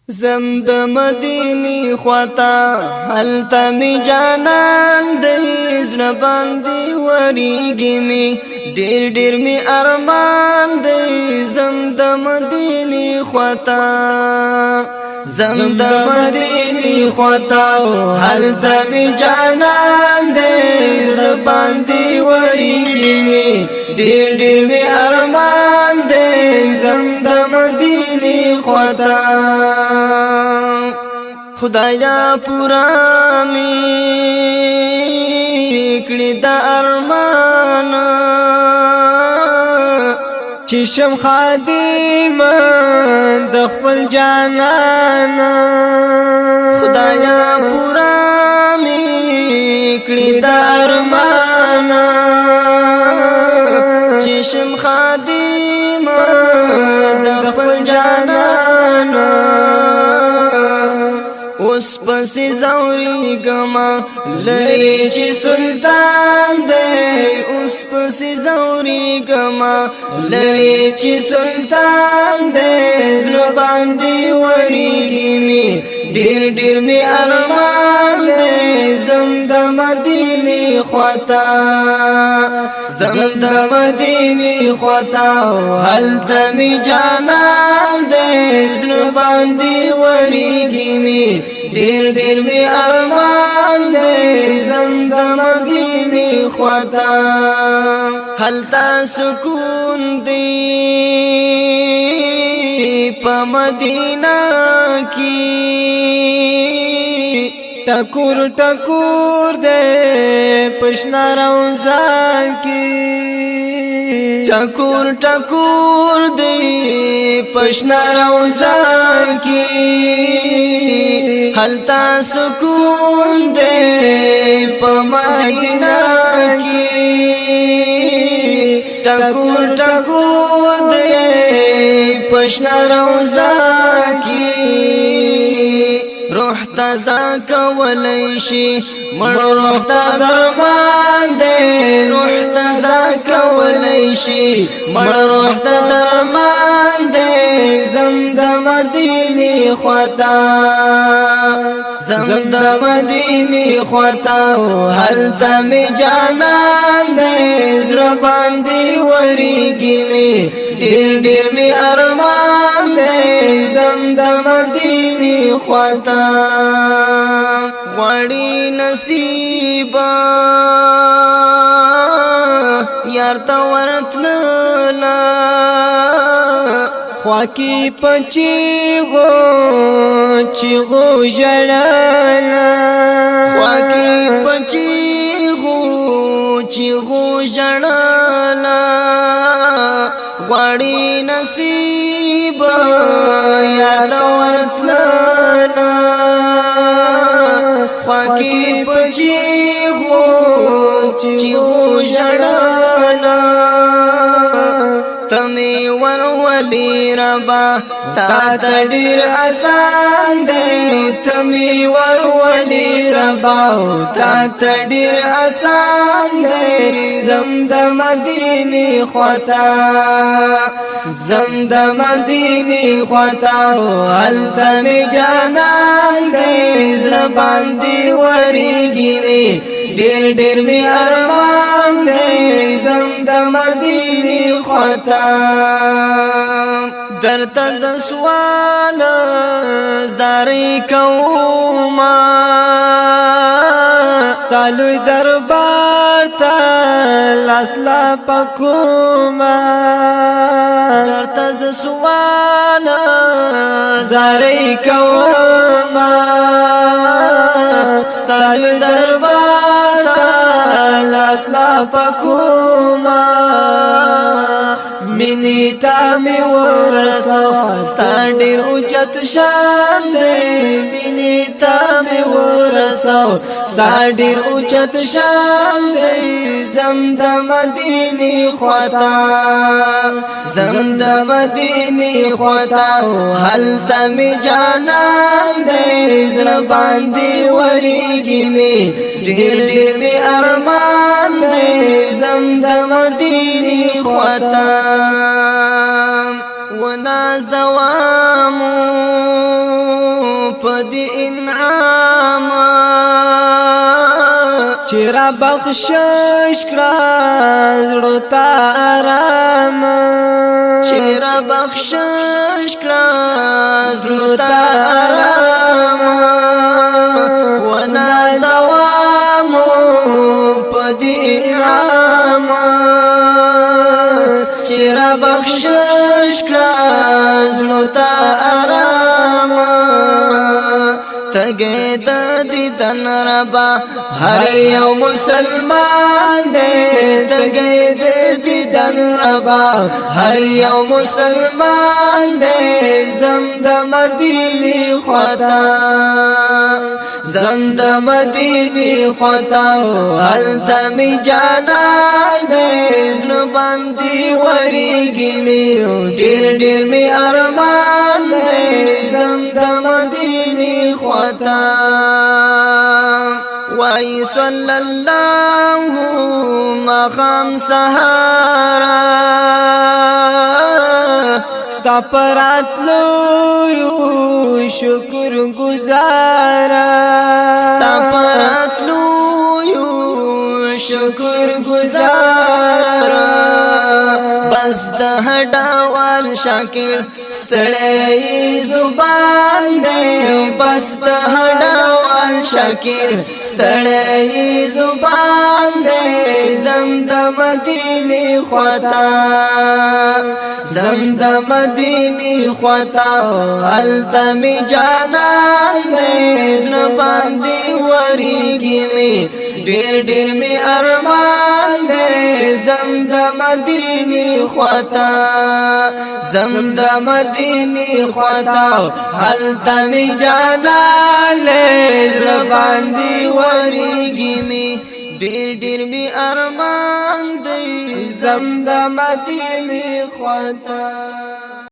زم د مدینی خواتا هلتا می جانان دی زړه باندې وریږي می ډیر ډیر می ارمان دی زم د مدینی خواتا زم د مدینی خواتا هلتا می جانان دی زړه باندې وریږي می ډیر ډیر می ارمان دی زم د مدینی خواتا خدایا پورا می کړی د ارمان چې شم خادم د خپل جانان خدایا پورا می کړی د ارمان چې شم خادم د خپل جانان اوس پسې زوري ګما لري چې سلطان دی اوس پسې زوري ګما لري چې سلطان دی زړه باندې وریږي می ډیر ډیر می ارمان دی زم د مدینه خواتا زم د مدینه خواتا هلته می جانان دی زړه باندې وریږي می ډیر ډیر می ارمان دی زم د مدینه خواتا هلتا سکون دی په مدینه کې ټکور ټکور دی پښنا روزان کې ټکور ټکور دی پښنا روزان کې هلتا سکون دی په مدینه کې ټکور ټکور دی پښنا روزان کې روح تازه کولای شي مړ روح ته درمان دی روح تازه کولای شي مړ روح ته درمان دی زم د مدینه خواتا زم د مدینه خواتا هلته می جانان دی زړه باندې وریږي می ډیر ډیر می ارمان دی زم د مدینه خواتا غړی نصیبا یار تا ورتللا خواکی پچی غو جلالا خواکی پچی غو جلالا غړی نصیب یار تا ورتللا خواکی پچی غو جلالا تمی ورولی ربا تا تډیر آسان دی تمی ورولی ربا تا تډیر آسان دی زم د مدینه خواتا زم د مدینه خواتا هلته می جانان دی زړه باندې وریږي می ډیر ډیر می ارمان دی زم د مدینه خواتا درته ز سوال زاری کوما ستالو دربار ته لاسلا پکوما درته ز سوال زاری کوما ستالو دربار ته لاسلا پکوما منی تا می ورسو ستا ډیر اوچت شان دی منی تا می ورسو ستا ډیر اوچت شان دی زم د مدینه خواتا زم د مدینه خواتا هلته می جانان دی زړه باندې وریږي می ډیر ډیر می ارمان دی زم د مدینه خواتا ونا زوامو پدی انعام چرا بخشش کړه زړه ته آرام چرا بخشش کړه زړه ته آرام ونازوام پدی انعام چرا بخشش کړه زړه ته آرام تګې د دیدن ربا هر یو مسلمان دې تګې د دیدن ربا هر یو مسلمان دې زم د مدینه خطا زم د مدینه خطا التمی جانان دې زنه باندې ورېږي مې ډېر ډېر مې ارمان دې زم د مدینه خطا وای صلی الله مخام سهارا ستا پراتلو یو شکر گزارا ستا پراتلو یو شکر گزارا بس د هډاوال شاکر ستړی زبان دې بس د هډاوال شاکر ستړی زبان دې زم د مدینه خطا زم د مدینه خطا التمی جانان دې زنه باندې ورېږي مې ډېر ډېر مې ارمان دې زم د مدینه خطا زم د مدینه خطا التمی جانان زړه باندې ورېږي مې ډېر ډېر مې ارمان دې زم د مدینه خطا